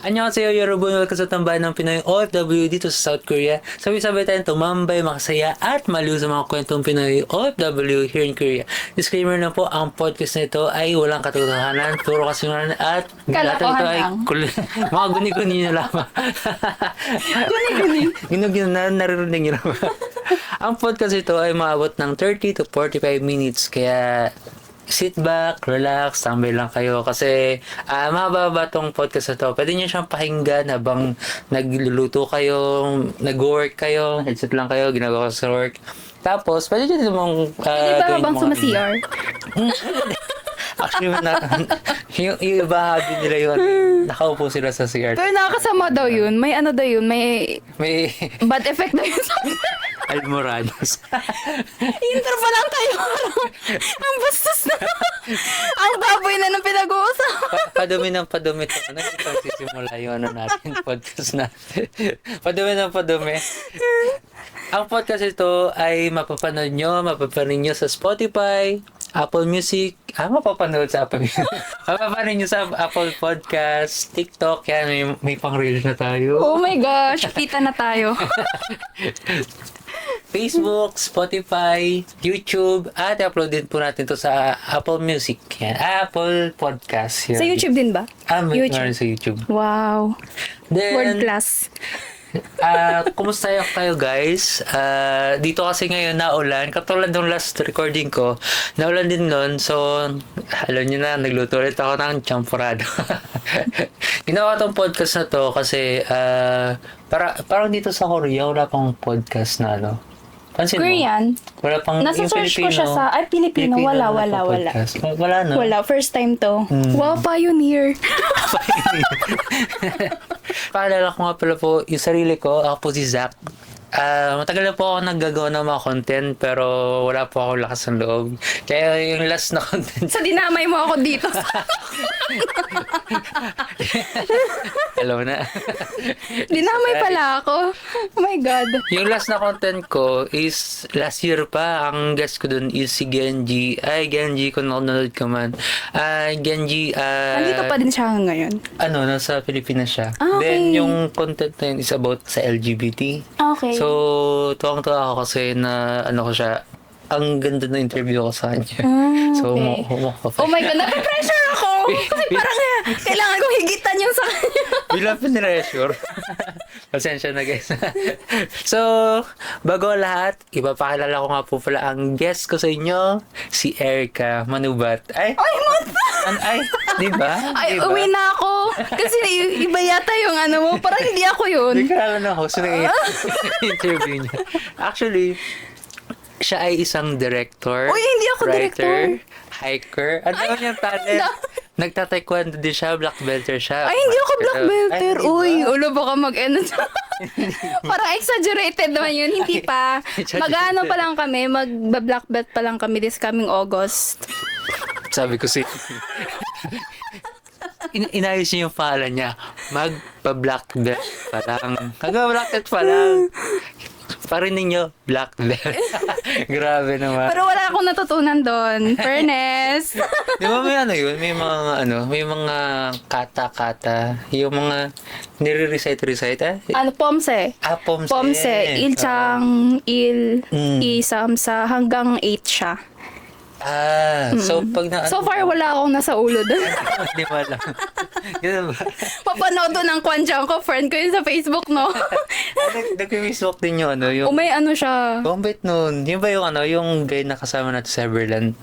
Annyeonghaseyo, Yorobun, welcome sa tambahan ng Pinoy OFW dito sa South Korea. Sabay-sabay tayong tumambay, makasaya at maliw sa mga kwentong Pinoy OFW here in Korea. Disclaimer na po, ang podcast na ito ay walang katotohanan, puro kasinungalingan at lahat ito ay mga guni-guni nyo lamang. Guni-guni na naririnig nyo naman. Ang podcast ito ay maabot ng 30 to 45 minutes, kaya sit back, relax, tambay lang kayo kasi mahaba tong podcast na to. Pwede nyo siyang pakinggan habang nagluluto kayo, nag-work kayo, headset lang kayo, ginagawa sa work. Tapos, pwede nyo namang Hindi ba habang suma-CR? Actually, yung iba hobby nila yun. Nakaupo sila sa CR. Pero nakakasama daw yun. May ano daw yun. May bad effect daw yun sa Almorados. intro pa lang tayo. Ang bastos na. Ang baboy na ng pinag-uusapan. Padumi ng padumi ito. Ano yung pagsisimula yung natin, podcast natin. Padumi ng padumi. Ang podcast ito ay mapapanood nyo sa Spotify, Apple Music, mapapanood sa Apple Music. Mapapanood nyo sa Apple Podcast, TikTok, yan, may pang-reels na tayo. Oh my gosh, kita na tayo. Facebook, Spotify, YouTube, at upload din po natin to sa Apple Music. Yan, Apple Podcast. Yan. Sa YouTube din ba? May YouTube. sa YouTube. Wow. Then, World class. kumusta kayo guys? Dito kasi ngayon naulan. Katulad ng last recording ko, naulan din nun. So, alam nyo na, nagluto ulit ako ng champurado. Ginawa tong podcast na to kasi parang dito sa Korea, wala pang podcast na Pansin Korean? mo? Wala pang Nasa yung search ko Filipino. siya sa... Ay, Pilipino. Wala. Podcast. Wala no? Wala. First time to. Wow, pioneer. Paalala ko nga pala po yung sarili ko. Ako po si Zach. Matagal na po ako naggagawa ng mga content pero wala po ako lakas ng loob. Kaya yung last na content... Sa dinamay mo ako dito. Alam mo na. Dinamay pala ako. Oh my God. Yung last na content ko is last year pa. Ang guest ko dun is si Genji. Ay, Genji, kung nanonood ka man. Genji, Nandito pa din siya ngayon. Nasa Pilipinas siya. Okay. Then, yung content na yun is about sa LGBT. Okay. So, tuwang-tuwa ako kasi na, ko siya, ang ganda ng interview ko sa kanya. So, okay. Oh my God, na-pressure ako! Kasi parang kailangan kong higitan yung sa kanya. Bilang pinressure. Pasensya na guys. So, bago lahat, ipapakilala ko nga po pala ang guest ko sa inyo, si Erica Manubat. Ay, di ba? Ay, diba? uwi na ako. Kasi iba yata yung mo. Parang hindi ako yun. Hindi ka na host ng interview niya. Actually, siya ay isang director. Uy, hindi ako writer, director. Hiker. Ano niyang talent? Nagtataekwondo din siya, black belter siya. Ay, hindi ako black belter. Ay, Uy, ulo baka parang exaggerated naman yun. Hindi pa. Mag-ano pa lang kami, mag-black belt pa lang kami this coming August. Sabi ko inayos niya yung pangalan niya. Magpa-black belt pa lang. Black belt pa lang. Parin ninyo, black belt. Grabe naman. Pero wala akong natutunan doon. Fairness. Di ba yun? May mga kata-kata. Yung mga nire-recite. Pomse. Pomse. Pomse. Ilchang, isamsa, hanggang 8 siya. So pag So far, wala akong nasa ulo doon. Hindi mo alam. Ganun ba? Papanood doon ang kwanjang ko. Friend ko yun sa Facebook, no? Nag-Facebook din yung yung... May siya. Bombit nun. Yun ba yung guy na kasama natin sa Everland?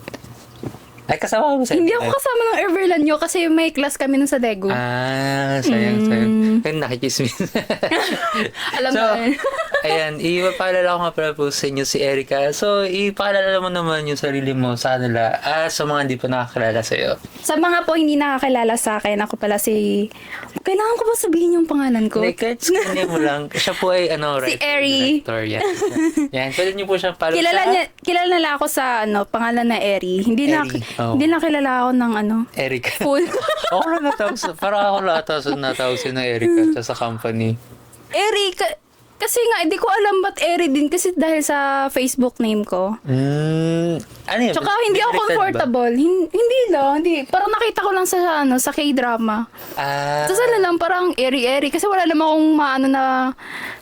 Ay, kasama ko sa Hindi ako kasama ng Everland nyo kasi may class kami nun sa Daegu. Sayang. Kaya nakikismin. Alam so, na yun. Ayan, ipapaalala ko nga pala po sa inyo si Erica. So, ipaalala mo naman yung sarili mo sa kanila sa mga hindi pa nakakilala sa'yo. Sa mga po hindi nakakilala sa akin, ako pala si... Kailangan ko ba sabihin yung pangalan ko? Like, kahit screen mo lang. Siya po ay, si Eri. director. Yan. Pwede niyo po siyang follow Kilala nila ako sa, pangalan na Eri. Hindi na kilala ako ng, Erica. full. Ako lang parang ako lang natawag ng Erica sa company. Eri, kasi nga, hindi ko alam ba't Eri din kasi dahil sa Facebook name ko. Ano yun? Tsaka hindi ako Baliktad ba? comfortable. Hindi lang, hindi. Parang nakita ko lang sa sa K-drama. Ah, Tapos parang parang airy-airy. Kasi wala naman akong maano na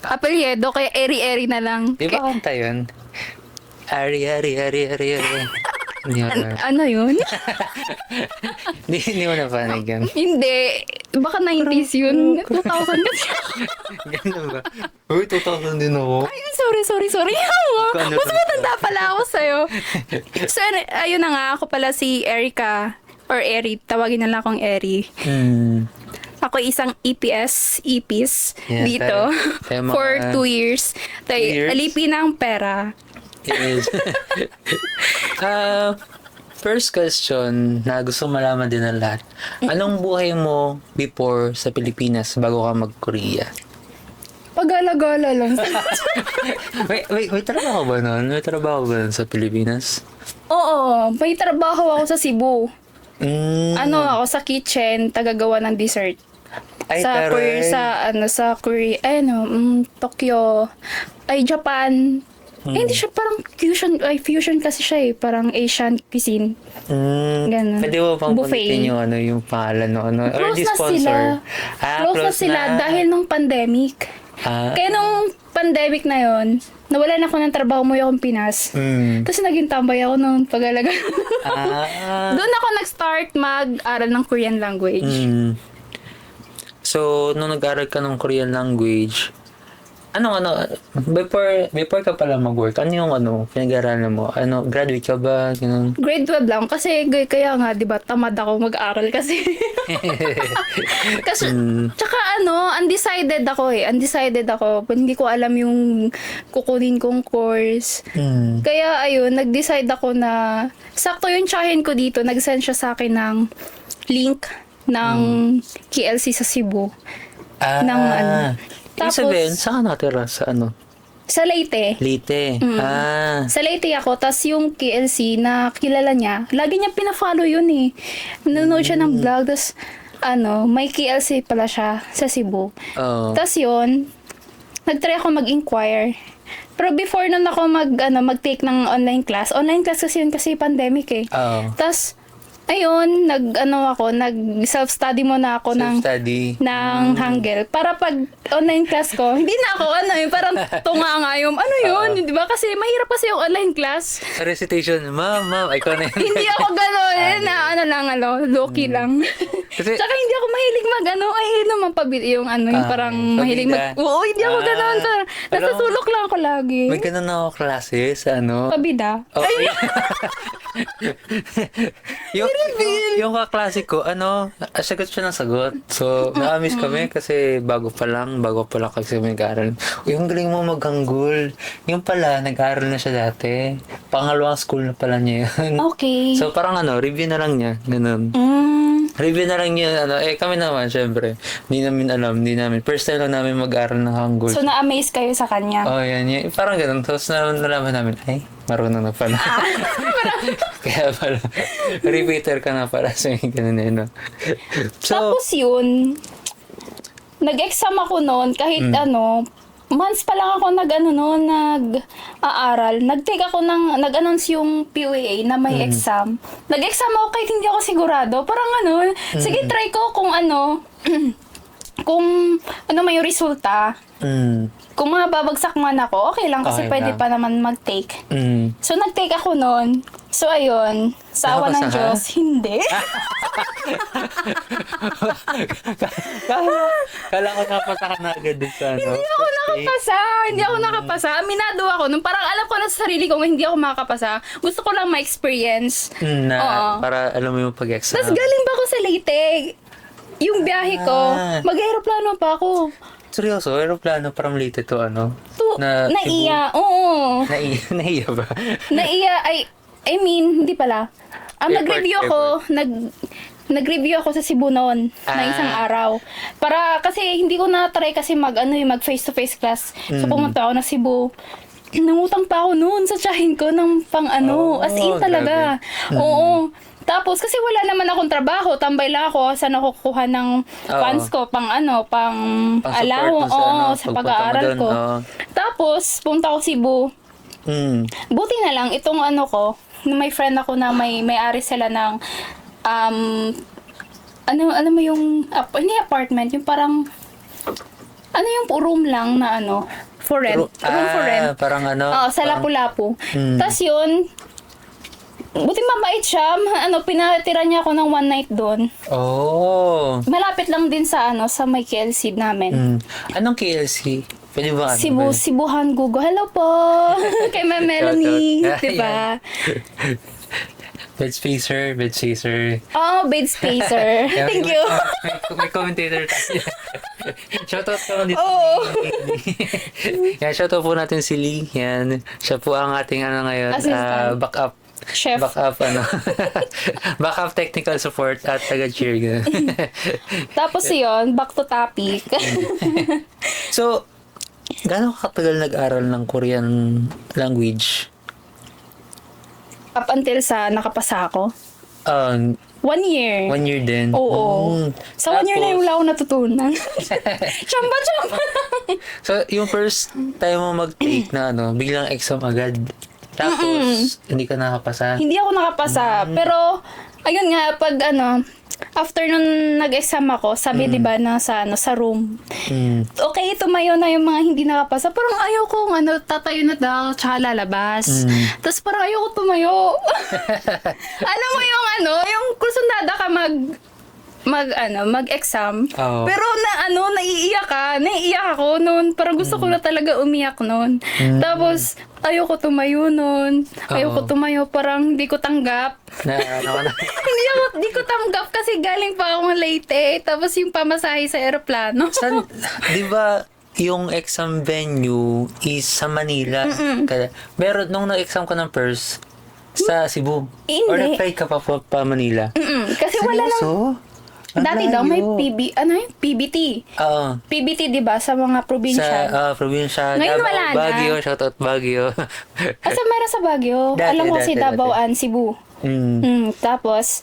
apelyedo, kaya airy-airy na lang. di ba kanta yun? Ari. Hindi mo na. Ano yun? Hindi mo na panig yun. Hindi. Baka 90s yun. 2000 kasi. Ganun ba? Uy, 2000 din ako. Ay, sorry. Ano Mas to? matanda pala ako sa'yo. So, ayun na nga. Ako pala si Erica. Or Eri. Tawagin na lang akong Eri. Ako isang EPS Yeah, dito tayo mga- for 2 years. 2 years? Alipin ng pera. Yes. First question na gusto malaman din ng lahat. Anong buhay mo before sa Pilipinas bago ka mag-Korea? Pag-alagala lang. May trabaho ba nun? May trabaho ba nun sa Pilipinas? Oo, may trabaho ako sa Cebu. Mm. Ako sa kitchen, tagagawa ng dessert. Ay, sa taray. Korea, sa Korea, Tokyo, Japan. Hindi siya parang fusion kasi siya eh. Parang Asian cuisine. Ganun. Pwede mo pang Buffet. panggitin yung pangalan no? Or Close the na sponsor? sila. Ah, Close na sila dahil nung pandemic. Kaya nung pandemic na yon, nawalan ako ng trabaho mo yung Pinas. Tapos naging tambay ako nung pag-alaga. Doon ako nag-start mag-aral ng Korean language. So, nung nag-aral ka ng Korean language, before ka pala mag-work, ano yung pinag-aralan mo? Graduate ka ba? Ganun. Grade 12 lang kasi kaya nga 'di ba tamad ako mag-aral kasi. Kasi tsaka undecided ako eh. Undecided ako. Hindi ko alam yung kukunin kong course. Kaya ayun, nag-decide ako na sakto yung tsahin ko dito, nag-send siya sa akin ng link ng KLC sa Cebu. Ng Ibig sabihin, saan ka natira? Sa Sa Leyte. Leyte. Sa Leyte ako, tas yung KLC na kilala niya, lagi niya pina-follow yun eh. Nanonood siya ng vlog, tas may KLC pala siya sa Cebu. Oh. Tas yun, nag-try ako mag-inquire. Pero before nun ako mag-take ng online class kasi yun kasi pandemic eh. Oh. Tas, ayun, nag-self-study muna ako Self-study. ng Hangul. Para pag online class ko, hindi na ako, parang tunga nga yung, yun, di ba? Kasi mahirap kasi yung online class. Recitation, ma'am, ikaw na yun. Hindi ako gano'n, low-key lang. Kasi- Tsaka hindi ako mahilig naman yung yung parang mahilig pabida. oo, hindi ako gano'n. Parang, nasa Alam- sulok lang ako lagi. May ganun ako klase sa Pabida. Oh, yung kaklase ko, sagot siya ng sagot. So, nakamiss kami kasi bago pa lang kasi mag-aaral. Yung galing mo maghanggul. Yung pala, nag-aaral na siya dati. Pangalawang school na pala niya yun. Okay. So, parang review na lang niya. Ganun. Review na lang niya. Kami naman, syempre. Hindi namin. First time lang namin mag-aaral ng hanggul. So, na-amaze kayo sa kanya. Oh, yan. Parang ganun. Tapos nalaman namin, ay, marunong na pala. Kaya pala, repeater ka na para sa mga ganun eh, no? So, Tapos yun, nag-exam ako noon kahit months pa lang ako nag-aaral. Nag-take ako nag-announce yung PUA na may exam. Nag-exam ako kahit hindi ako sigurado. Parang sige try ko kung kung may resulta. Kung mababagsak man ako, okay lang kasi Okay pwede lang. pa naman mag-take. So, nag-take ako noon. So, ayun. Sa awa ng Nakapasa ka? Diyos, hindi. Kala ko napasa ka na agad dun sa Hindi ako nakapasa. Aminado ako. Nung parang alam ko na sa sarili ko, hindi ako makakapasa. Gusto ko lang ma-experience. Oo. Para alam mo yung pag-exam. Tapos galing ba ako sa Leyte? Yung biyahe ko, mag-aeroplano pa ako. Seryoso, aeroplano from Leyte to Naiya. Oo. Naiya ba? Naiya, I mean, hindi pala. Nag-review ako, nag-review ako sa Cebu noon na isang araw. Para, kasi hindi ko na-try kasi mag face-to-face class. So, pumunta ako na Cebu. Nangutang pa ako noon sa tsahin ko ng as in talaga. Oo. Tapos, kasi wala naman akong trabaho, tambay lang ako, saan ako kukuha ng funds ko, pang alaw, sa pag-aaral ko. Tapos, punta ako Cebu. Buti na lang, itong may friend ako na may-ari sila ng alam mo yung hindi apartment, yung parang yung room lang na for rent. Room for rent. Parang Oo, sa parang- Lapu-Lapu. Tapos yun, buti mabait siya. Pinatira niya ako ng one night doon. Oh. Malapit lang din sa sa may KLC namin. Anong KLC? Pwede ba Cebuhan Gugo. Hello po! Kay Ma'am Melanie. Shoutout. Diba? Bed spacer. Oh, bed spacer. Yeah, Thank you. May commentator tayo. Shoutout naman dito. Oo. Yan, shoutout po natin si Lee. Yan. Siya po ang ating ngayon. Assistant. Backup. Chef. Backup technical support at taga-cheer. Ganun. Tapos yun, back to topic. So, gaano katagal nag-aral ng Korean language? Up until sa nakapasa ako. 1 year. 1 year din. Oo. Sa 1 year na yung wala ako natutunan. Chamba. So, yung first time mo mag-take na biglang exam agad. Tapos, hindi ka nakapasa. Hindi ako nakapasa. Pero, ayun nga, pag after nun nag-exam ako, sabi diba na sa room, okay, tumayo na yung mga hindi nakapasa. Parang ayaw kong tatayo na daw, tsaka lalabas. Tapos parang ayaw ko tumayo. Alam mo yung yung kusundada ka mag-exam. Oo. Pero naiiyak ako noon. Parang gusto ko na talaga umiyak noon. Tapos, ayoko tumayo noon. Ayoko tumayo, parang hindi ko tanggap. Hindi ko tanggap kasi galing pa akong Leyte. Tapos yung pamasahe sa eroplano. Di ba, yung exam venue is sa Manila? Pero nung nag-exam ka ng first, sa Cebu? Hindi. Or nag-fly ka pa Manila? Kasi wala lang. Seryoso? Dati daw may PBT. Oo. PBT, di ba? Sa mga probinsya. Sa probinsya. Ngayon wala na. Baguio, shoutout Baguio. Asa meron sa Baguio? Dati, Alam ko si dati. Davao and Cebu. Tapos,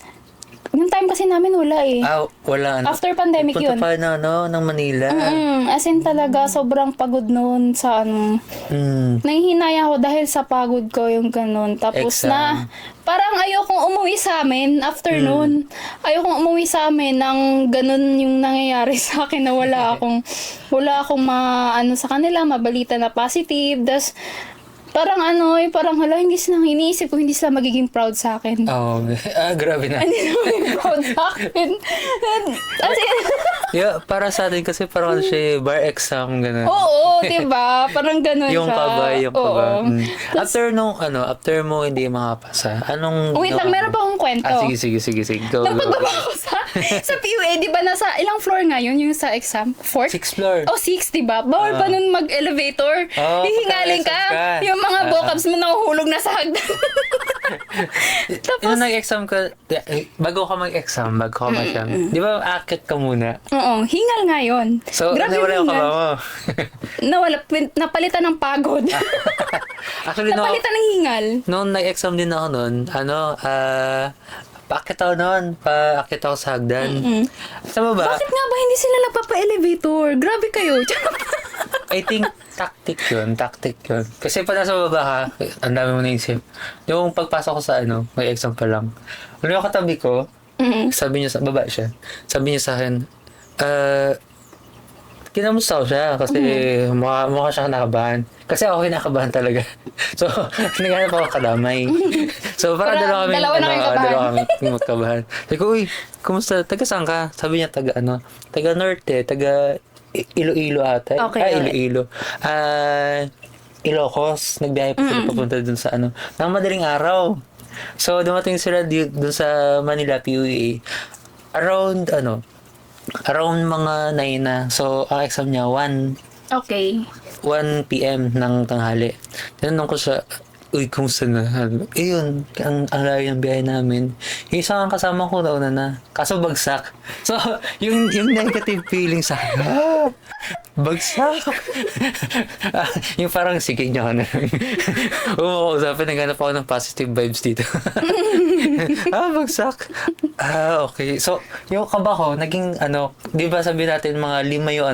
yung time kasi namin wala eh. Wala. After pandemic Punta yun. pa ng Manila. As in talaga, sobrang pagod noon sa Nahihinaya ako dahil sa pagod ko yung ganun. Tapos Exam. parang ayokong umuwi sa amin after noon. Ayokong umuwi sa amin nang ganun yung nangyayari sa akin na wala akong sa kanila, mabalita na positive. Das parang parang hindi sila iniisip ko, hindi sila magiging proud sa akin. Grabe na. Hindi sila magiging proud sa akin. As in, Yeah, para sa atin kasi parang siya bar exam, gano'n. oo, diba? Parang ganun Yung siya. kaba. Oo. After mo hindi makapasa, anong... Wait lang, meron pa akong kwento. Sige. Go. Napagbaba ako sa PUA, di ba nasa ilang floor ngayon yung sa exam? 4th? 6th floor. 6, di ba? Bawal pa nun mag-elevator. Hihingalin ka. pagka-exam ka. Yung mga vocabs mo nahuhulog na sa hagdan. Nung nag-exam ka, bago ka mag-exam, di ba akit ka muna? Oo, hingal nga yun. So, Grabe nawala yung hingal. kaba mo. Napalitan ng pagod. Actually, Napalitan ng hingal. noong nag-exam din ako noon, paakit ako sa hagdan. Sa baba, Bakit nga ba hindi sila nagpapa-elevator? Grabe kayo. I think tactic yun. Kasi pa nasa baba ka, ang dami mo naisip. Yung pagpasok ko sa may exam pa lang. Yung katabi ko, sabi niya baba siya. Sabi niya sa akin, kinamusta ko siya kasi mukha siya nakabahan. Kasi ako kinakabahan talaga. So, naghanap ako kadamay. So, parang dalawa kami magkabahan. Sabi ko, uy, kumusta? Taga saan ka? Sabi niya, taga Norte, taga Iloilo ata. Okay, Iloilo. Ilocos. Nagbiyahe pa sila papunta dun sa ng madaling araw. So, dumating sila dun sa Manila PUA. Around mga 9 na. So, ang exam niya, 1 p.m. ng tanghali. Tinanong ko siya, uy, kumusta na? Yun, ang layo ng biyahe namin. Yung isang kasama ko nauna na. Kaso bagsak. So, yung negative feeling sa akin, bagsak. Yung parang sige niya ka na. Usapin, naghanap ako ng positive vibes dito. Bagsak. Okay. So, yung kaba ko, naging di ba sabi natin mga 5 yung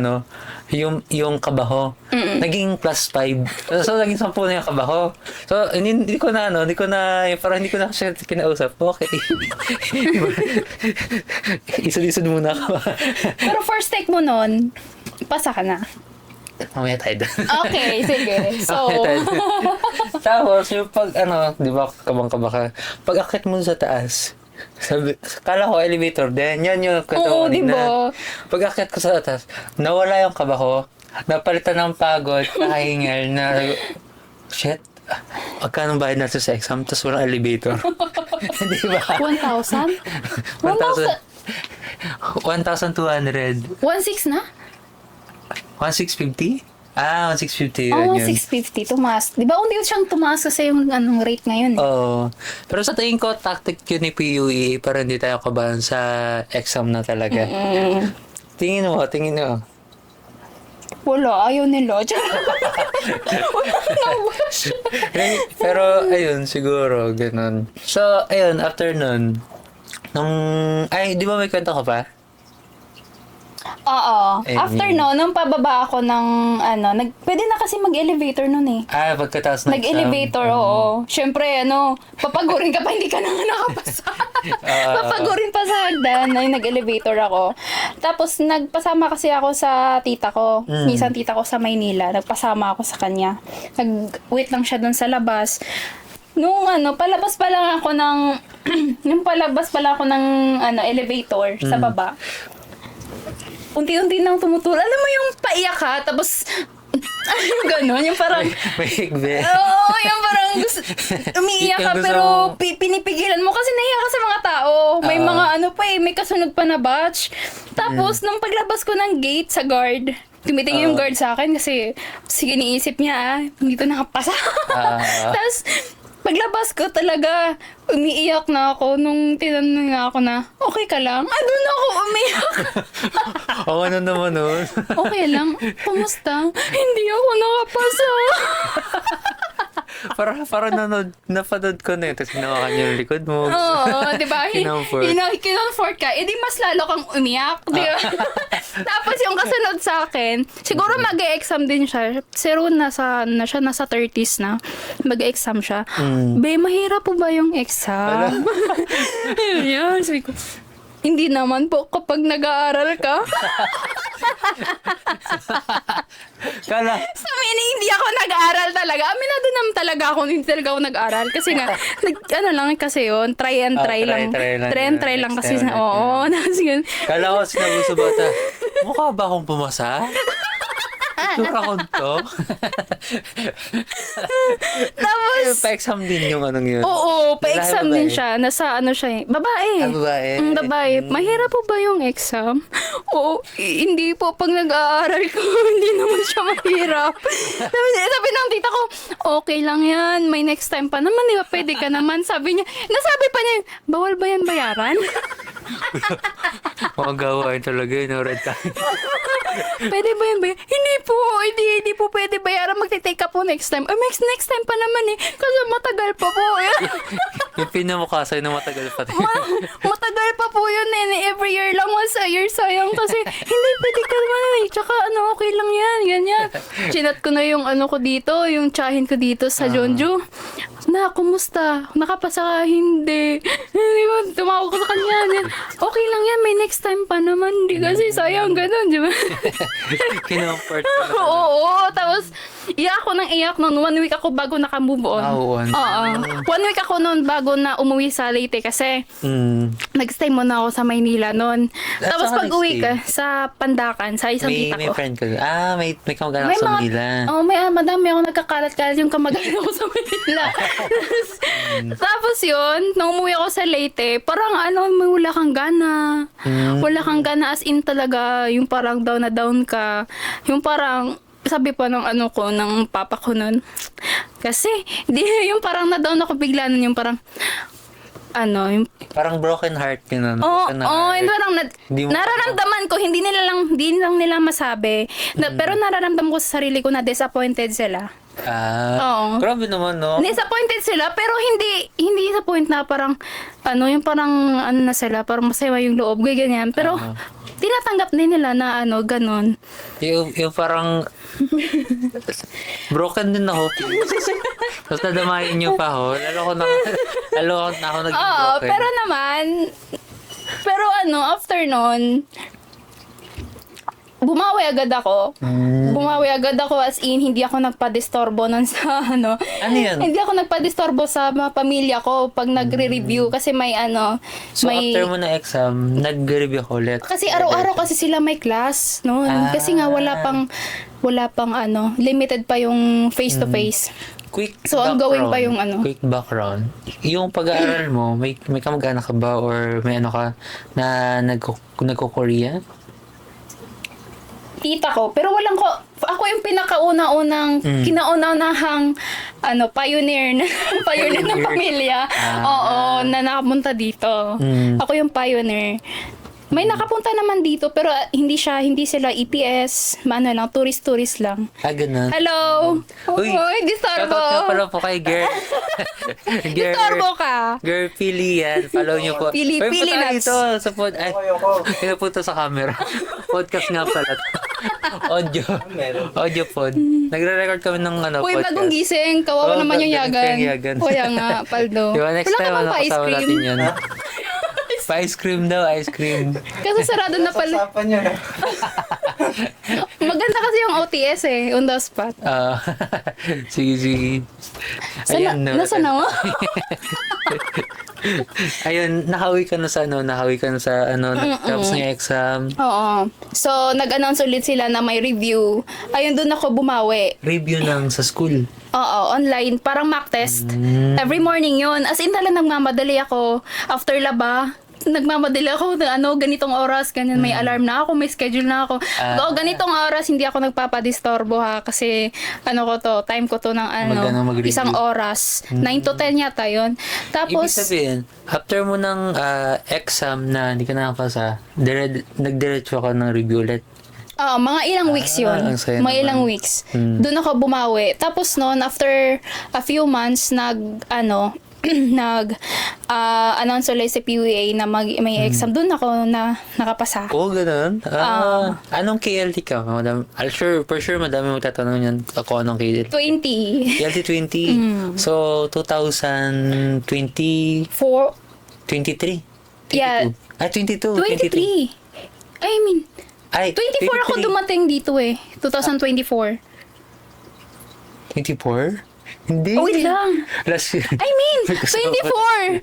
yung kabaho. Naging +5. So, naging 10 na yung kabaho. So, hindi ko na, parang hindi ko na siya kinausap. Okay. Isod-isod muna ka ba? Pero first take mo nun, pasa ka na. Mamaya tayo doon. Okay, sige. So, Mamaya tayo doon. Tapos, yung pag, di ba, kabang-kaba ka, pag akit mo sa taas, kala ko elevator din. Yan yung oo, di ba? Pag akit ko sa taas, nawala yung kaba ko, napalitan ng pagod, nakahingal, na, shit, magkano bayad natin sa exam, tapos walang elevator. Di ba? 1,000? 1,200. 1,600 na? 1,650? 1,650. Oo, yun. 650. Tumaas. Di ba, unti siyang tumaas kasi yung anong rate ngayon eh. Oo. Pero sa tingin ko, tactic yun ni PUE para hindi tayo kabahan sa exam na talaga. Tingin mo. Wala, ayaw nila. Pero, ayun, siguro, ganun. So, ayun, after nun, di ba may kwento ka pa? Oo. Eh, After no, nung pababa ako ng, pwede na kasi mag-elevator nun eh. Pagkatapos ng Nag-elevator, oo. Siyempre, papagurin ka pa, hindi ka na nakapasa. Papagurin pa sa hagdan, ay nag-elevator ako. Tapos, nagpasama kasi ako sa tita ko. Minsan tita ko sa Maynila. Nagpasama ako sa kanya. Nag-wait lang siya dun sa labas. Nung palabas pa lang ako ng, elevator sa baba. Unti-unti nang tumutulog. Alam mo yung paiyak ka, tapos, yung gano'n, yung parang, May higbe. oo, yung parang umiiyak ka, Gusto pero mo- pinipigilan mo kasi naiyak ka sa mga tao. May mga may kasunod pa na batch. Tapos, nung paglabas ko ng gate sa guard, tumitingin yung guard sa akin kasi, sige, niisip niya, hindi to nakapasa. Tapos, paglabas ko talaga, umiiyak na ako nung tinanong nga ako na, okay ka lang? Doon ako umiiyak. Oo, ano naman nun? Okay lang? Kumusta? Hindi ako nakapasa. Parang napanood ko na yun. Tapos hinawakan niya yung likod mo. Oo, di ba? Kinomfort. Kinomfort ka. Eh di mas lalo kang umiyak. Di ba? Tapos yung kasunod sa akin, siguro mag-e-exam din siya. Zero nasa 30s na. Mag-e-exam siya. Be, mahirap po ba yung exam? Yan, sabi ko, hindi naman po kapag nag-aaral ka. Kala, Sa meaning, hindi ako nag-aaral talaga. Aminado naman talaga ako, hindi talaga ako nag-aaral. Kasi nga, lang kasi yun, try and try lang. Try and try lang kasi, oo. kala ko sinabi sa bata, mukha ba akong pumasa? Tura ko to. Tapos, Pa-exam din yung anong yun. oo, pa-exam Babae? din siya. Nasa siya eh. Babae. Babae. Babae. Mahirap po ba yung exam? Oo, hindi po. Pag nag-aaral ko, hindi naman siya mahirap. Sabi ng tita ko, okay lang yan. May next time pa naman. Di ba? Pwede ka naman. Sabi niya, nasabi pa niya, bawal ba yan bayaran? Mga gawain talaga yun. Red time. Pwede ba yan bayaran? Hindi po. Hindi po pwede bayaran. Magte-take ka po next time. Next time pa naman eh. Kasi matagal pa po. Yung pinamukha sa'yo na matagal pa din. Matagal pa po yun eh. Every year lang, once a year, sayang kasi hindi pwede ka naman eh. Tsaka okay lang yan, ganyan. Chinat ko na yung ko dito, yung tsahin ko dito sa Jeonju. Na, kumusta? Nakapasa ka? Hindi. Tumawag ko sa kanya. Okay lang yan, may next time pa naman. Hindi kasi sayang, ganun, di ba? Kinomfort ko na. Oo, tapos iyak ako ng iyak noon. 1 week ako bago naka-move on. Oo. 1 week ako noon bago na umuwi sa Leyte kasi nag-stay muna ako sa Maynila noon. Tapos saan ka pag-uwi ka nag-stay? sa Pandakan, sa isang May tita ko. friend ko. May kamag-anak sa Manila. Madami ako nagkakalat-kalat yung kamag-anak ko sa Manila. Tapos yun, nung umuwi ako sa Leyte, parang may wala kang gana. Wala kang gana as in talaga, yung parang down na down ka. Yung parang, sabi pa ng ng papa ko nun. Kasi, yung parang na-down ako bigla nun, yung parang, yung Parang broken heart yun. parang Hindi mo- nararamdaman ko, hindi lang nila masabi. Pero nararamdaman ko sa sarili ko na disappointed sila. Oo. Grabe naman, no? Disappointed sila, pero hindi sa point na parang, yung parang, na sila, parang masaya yung loob, ganyan. Pero, tinatanggap din nila na ano, ganun. Yung parang broken din ako. Tapos nadamayin niyo pa ako. Lalo ko na ako naging Oo, broken. pero ano, after nun, bumawi agad ako. Bumawi agad ako as in, hindi ako nagpa-disturbo nun sa ano. Ano yun? Hindi ako nagpa-disturbo sa mga pamilya ko pag nagre-review kasi may ano, So, may... after mo na exam, nag-review ako ulit. Kasi araw-araw kasi sila may class noon. Ah. Kasi nga wala pang ano, limited pa yung face to face. Quick So, ongoing pa yung ano. Quick background. Yung pag-aaral mo, may kamag-anak ka ba or may ano ka na nagko-Korea? Tita ko, pero ako yung pinakauna-unang kinauna-unahang ano, pioneer ng pamilya. Oo, na nakapunta dito. Ako yung pioneer. May nakapunta naman dito pero hindi sila EPS, lang, tourist lang. Ganun. Hello. Uy, disturbo. shoutout nga pala po kay Girl. Disturbo ka. Girl Pili yan. Follow niyo po. Pili punta nuts. dito sa pod. Ay, pinapunta sa camera. Podcast nga pala. Audio pod. Nagre-record kami ng ano, Uy, podcast. bagong gising. Kawawa Oo, naman yung galing pa yung yagan. yagan. Kaya nga, Paldo. Diba, next Wala time, ka bang pa-ice kasama natin cream? yan. Pa-ice cream daw, ice cream. Kasi sarado na pala. Usapan niyo na. Maganda kasi yung OTS on the spot. Sige. Nasa na mo? Ayun, nakawi ka na sa tapos ng exam. Oo. So, nag-announce ulit sila na may review. Ayun, doon ako bumawi. Review ng sa school. Oo, online. Parang mock test. Every morning yun. As in talagang nagmamadali ako. After laba, nagmamadali ako na ganitong oras, ganyan, may alarm na ako, may schedule na ako. Ganitong oras, hindi ako nagpapadisturbo ha, kasi time ko to ng Mag-review. isang oras. 9 to 10 yata yun. Ibig Tapos, sabihin, after mo ng exam na hindi ka nakapasa, nagdiretso ka ng review ulit. mga ilang weeks yun. ang saya Mga naman. ilang weeks. Doon ako bumawi. Tapos noon, after a few months, announce ulit sa PUA na may exam. Doon ako na nakapasa. Oo, ganun. Anong KLT ka? For sure, madami magtatanong yan ako anong KLT. 20. KLT 20. So, 2020, 4. 23. Yeah. 22. 23. I mean, Ay, 24 ako 23. dumating dito 2024. 24? Hindi. Oh, wait lang. Last year. I mean, 24.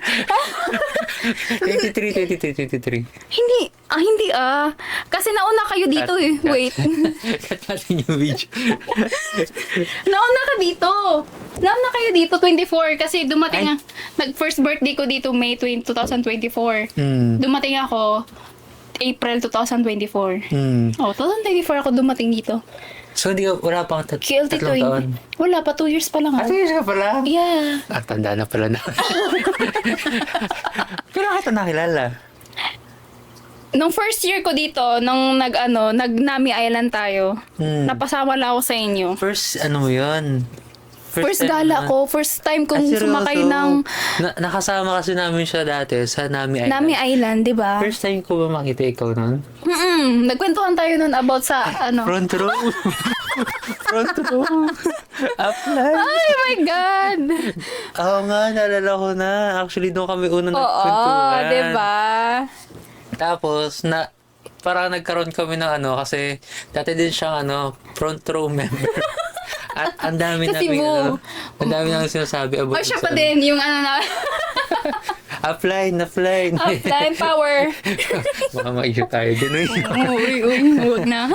23. Hindi Kasi nauna kayo dito Wait. Cut natin yung video. Nauna kayo dito 24 kasi dumating nag-first birthday ko dito May 2024. Dumating ako April 2024. 2024 ako dumating dito. So, wala pang KLT tatlong taon. 20. Wala pa, 2 years pa lang. 2 years ka pala? Yeah. Tanda na pala na. Kailan kita nakilala? Nung first year ko dito, nung nag-Nami Island tayo, napasama lang ako sa inyo. First, mo yun? First time gala na- ko, first time kong seryoso? sumakay ng Nakasama kasi namin siya dati sa Nami Island. Nami Island, di ba? First time ko ba makita ikaw nun? Nagkwentuhan tayo nun about sa Front row. Front row. Apply. Ay my God! Oo nga, naalala ko na. Actually, doon kami unang Oo, nagkwentuhan. di ba? Tapos, parang nagkaroon kami ng kasi dati din siyang front row member. At ang dami Sa namin, Cebu. ang dami namin sinasabi about O siya sa- pa din, yung Offline. offline power. Baka ma-issue tayo din. Huwag na.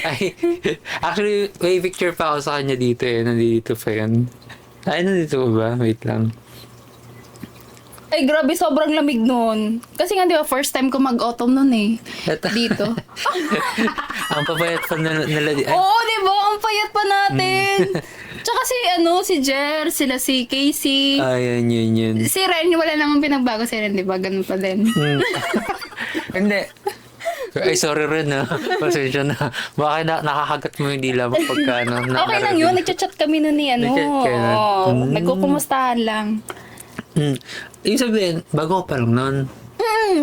Ay, actually, may picture pa ako sa kanya dito Nandito pa yun. Ay, nandito ba? Wait lang. Ay, grabe, sobrang lamig nun. Kasi nga, di ba, first time ko mag-autumn nun dito. Ang papayat pa nila. Oo, di ba? Ang payat pa natin. Tsaka si Jer, si Casey. Yun. Si Ren, wala namang pinagbago si Ren, di ba? Ganun pa din. Hindi. Ay, sorry rin Pasensya na. Baka nakakagat mo yung dila mo pagka Okay lang yun, nagchat-chat kami nun Nagchat kayo nun? Oo, nagkukumustahan lang. Ibig sabihin, bago pa lang nun.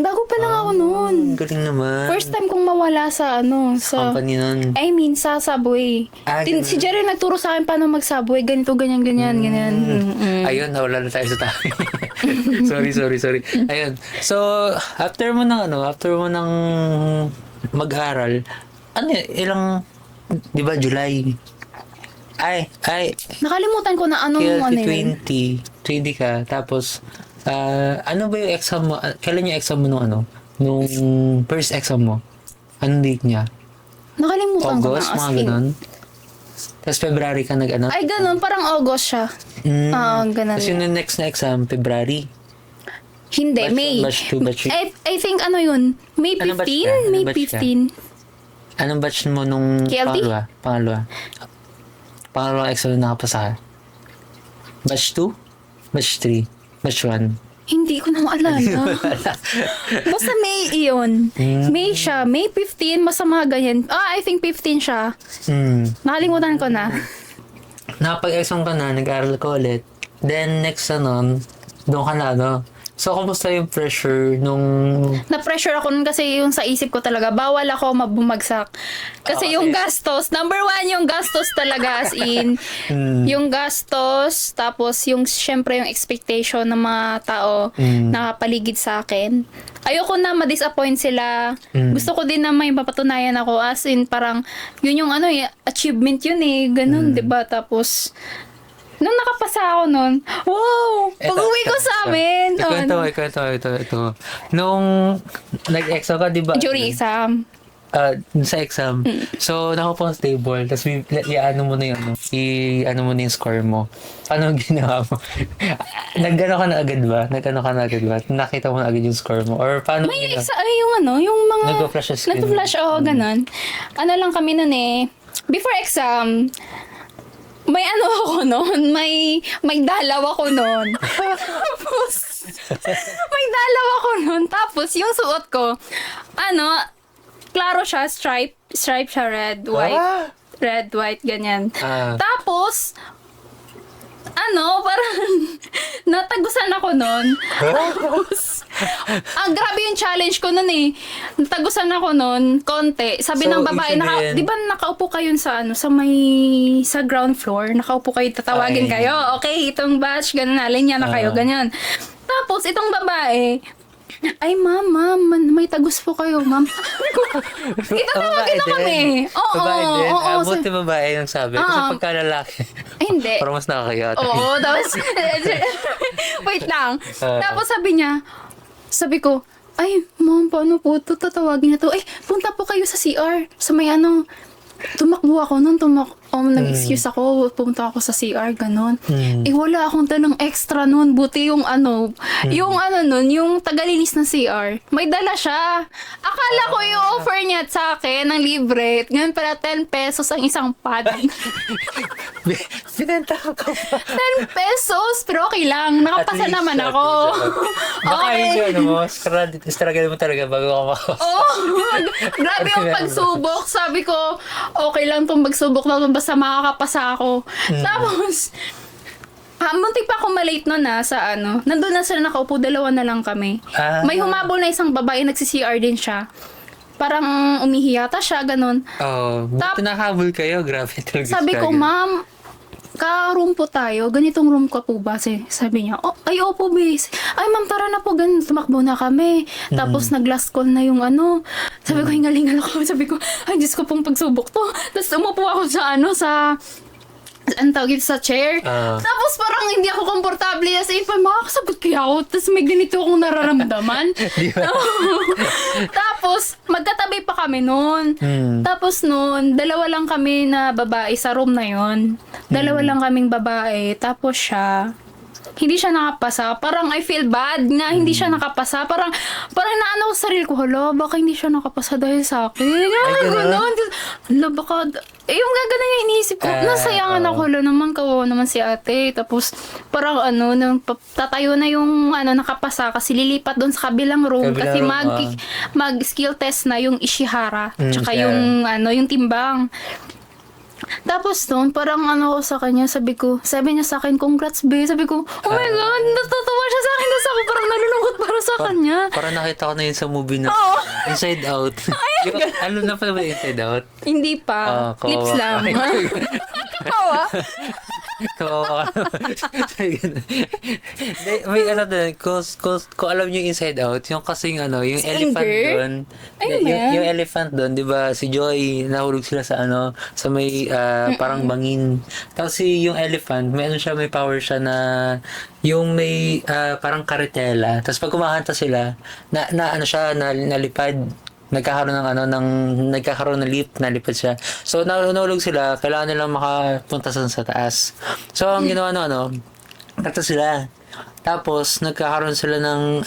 Bago pa lang ako noon. Galing naman. First time kong mawala sa sa company nun. I mean, sa Subway. Ganun. Si Jerry nagturo sa akin paano mag-Subway. Ganito, ganyan. Ayun, nawala na tayo sa topic. sorry. Ayun. So, after mo ng mag-aral, ilang, di ba, July? Ay, Nakalimutan ko na anong kaya ano yun. 20 ka, tapos, ano ba yung exam mo? Kailan yung exam mo nung first exam mo? Anong date niya? Nakalimutan ko August, na as mga in. ganun? Tapos February ka nag-ano? Ay, ganun. Parang August siya. Ganun. Tapos yung next na exam, February. Hindi, May. Batch 2, batch 3. I think ano yun? May 15? Anong batch ka? May Anong batch ka? 15. Anong batch mo nung KLT? pangalawa? Pangalawang exam na nakapasa ka? Batch 2? Batch 3? Batch 1? Hindi ko na maalala. Basta May iyon. May siya. May 15. Basta mga ganyan. I think 15 siya. Nakalimutan ko na. Nakapag-exam ka na, nag-aaral ka ulit. Then, next doon ka na, So, kumusta yung pressure nung... Na-pressure ako nun kasi yung sa isip ko talaga, bawal ako mabumagsak. Kasi yung gastos, number one yung gastos talaga as in. Yung gastos, tapos yung syempre yung expectation ng mga tao na paligid sa akin. Ayoko na ma-disappoint sila. Gusto ko din na may mapatunayan ako as in parang yun yung achievement yun ganun, 'di ba? Tapos nung nakapasa ako nun, wow! Pag-uwi ko sa amin. Ito. Nung nag-exam ka, di ba? During exam. Sa exam. So, nakapang stable. Tapos, i-ano mo na yung, i-ano mo na yung score mo. Paano ginawa mo? Nag-ano ka na agad ba? Nakita mo na agad yung score mo? Or paano May ginawa? yung mga... Nag-flash yung screen. Nag-flash, ganun. Ano lang kami nun before exam, may ako noon, may dalaw ako noon. Tapos, may dalaw ako noon. Tapos, yung suot ko, klaro siya, stripe siya, red, white. Red, white, ganyan. Tapos, parang natagusan ako noon. Tapos, grabe yung challenge ko noon natagusan ako noon, konti. Sabi So, ng babae, di ba nakaupo kayo sa ground floor? Nakaupo kayo, tatawagin kayo. Okay, itong batch, ganun na, linya na kayo, ganyan. Tapos, itong babae, ay, ma'am, may tagus po kayo, ma'am. Itatawagin na kami. Babae din? Oo. Buti babae yung sabi. Kasi pagka lalaki, Ay, hindi. parang mas nakakayata. Oo, tapos, wait lang. Tapos sabi ko, ay, ma'am, paano po ito? Tatawagin na to. Ay, punta po kayo sa CR. Sa may tumakbo ako nun, nag-excuse ako, pumunta ako sa CR, ganon. Wala akong dalang extra nun, buti yung yung tagalinis ng CR, may dala siya. Akala ko yung offer niya sa akin ng libre, ngayon pala 10 pesos ang isang pad. Binenta ka pa. 10 pesos, pero okay lang, nakapasa naman ako. Baka Okay. yun mo, struggle mo talaga bago ka makapasa. Grabe yung pagsubok. Sabi ko, okay lang itong pagsubok na itong basta makakapasa ako. Tapos, muntik pa ako malate nun sa nandun na sila nakaupo, dalawa na lang kami. May humabol na isang babae, nagsi-CR din siya. Parang umihiyata siya, ganun. Buti nakahabol kayo, grabe talaga. Sabi ko, ma'am, ka-room po tayo. Ganitong room ka po ba? Sabi niya, opo, base. Ay, ma'am, tara na po. Ganun, tumakbo na kami. Tapos, nag-last call na yung Sabi ko, hingalingal ako. Sabi ko, ay, Diyos ko pong pagsubok to. Tapos, umupo ako sa ang tawag ito, sa chair. Tapos parang hindi ako komportable as in, makakasagot kaya ako. Tapos may ganito akong nararamdaman. Tapos magkatabi pa kami noon. Tapos noon, dalawa lang kami na babae sa room na yon. Dalawa lang kaming babae. Tapos hindi siya nakapasa. Parang I feel bad na hindi siya nakapasa. Parang naano ko sa sarili ko, hala, baka hindi siya nakapasa dahil sa akin. Gano'n. Hala, baka, yung gano'n yung iniisip ko. Nasayangan ako, hala naman, kawawa naman si ate. Tapos, parang tatayo na yung nakapasa kasi lilipat doon sa kabilang room. Kasi mag-skill test na yung Ishihara. Tsaka yung timbang. Tapos noon, parang ano ko sa kanya, sabi niya sa akin, congrats, be. Sabi ko, oh my God, natutuwa siya sa akin. Tapos ako parang nalulungkot para sa kanya. Parang nakita ko na yun sa movie na Oo. Inside Out. Yung, ano na pa ba Inside Out? Hindi pa. Kawawa Lips lang. ka. Kawa. Kawawa ka. Hindi, may ano doon, kung alam niyo yung Inside Out, yung kasing ano, yung Si elephant Inger? doon. Ayun ba? Yung elephant doon, di ba, si Joy, nahulog sila sa ano, sa may parang bangin. Tapos yung elephant, may ano siya, may power siya na yung may parang karetela. Tapos pag kumahanta sila, na ano siya, nalipad. Nagkakaroon ng leap, nalipad siya. So, nahulog sila, kailangan nilang makapunta sa taas. So, ang ginawa kata sila. Tapos, nagkakaroon sila ng,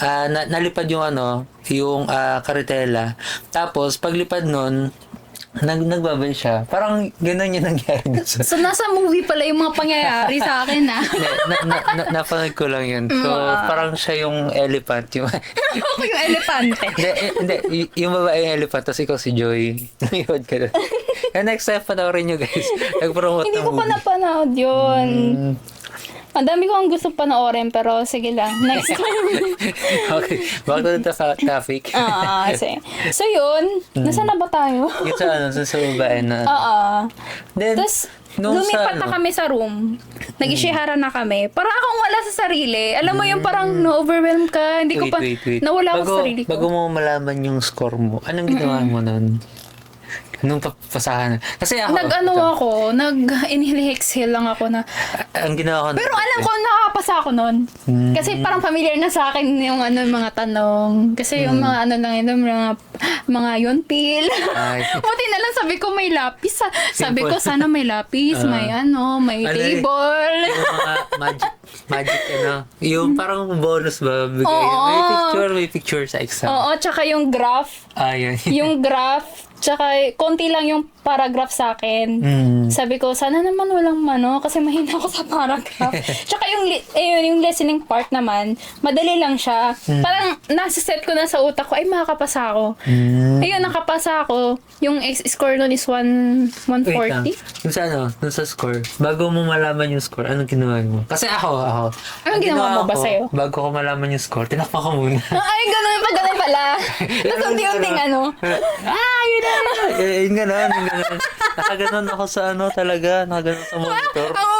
nalipad yung yung karetela. Tapos, paglipad nun, nagbabay siya. Parang gano'n yung nangyari doon sa... So, nasa movie pala yung mga pangyayari sa akin, ha? Napanood ko lang yun. So, parang siya yung elephant. Yung, Ako yung elepante. hindi, yung babae yung elephant, tapos ikaw si Joy. Nangihod ka doon. And next time, panoorin nyo guys. Nag-promote Hindi ng ko pa movie. napanood yun. Ang dami ko ang gusto panoorin, pero sige lang. Next time. Okay, back to the topic. Kasi. So, yun. Nasaan na ba tayo? Yung sa babae na... Then, Tapos, nung lumipat sa na kami sa room. Nag-ishihara na kami. Para akong wala sa sarili. Alam mo yung parang na-overwhelm ka. Hindi ko pa... Wait. Nawala ako sa sarili ko. Bago mo malaman yung score mo, anong ginawa mo nun? Nung pasahan. Kasi ako... Nag-inhale-exhale lang ako na... Ang ginawa ko... Pero alam ko, nakakapasa ako nun. Kasi parang familiar na sa akin yung mga tanong. Kasi yung mga lang yun, mga yonpil. Ay. Buti na lang sabi ko may lapis. Sabi Simple. ko sana may lapis, may may Ano eh? table. Yung mga magic yung parang bonus ba? Bigay. Oo. May picture sa exam. Oo, tsaka yung graph. Ayun. Yung graph, tsaka konti lang yung paragraph sa akin. Sabi ko, sana naman walang kasi mahina ako sa paragraph. Tsaka yung listening part naman, madali lang siya. Parang nasa-set ko na sa utak ko, ay makakapasa ako. Ayun, nakapasa ako. Yung score nun is Wait lang. 140. Yung sa dun sa score, bago mo malaman yung score, anong ginawa mo? Kasi ako. Anong ginawa mo ba sa'yo? Bago ko malaman yung score, tinakpan ko muna. Ay, ganun pala. Tapos unti-unting yun na. Yung gano'n. Nakaganon ako sa talaga, nakaganon sa monitor. Ako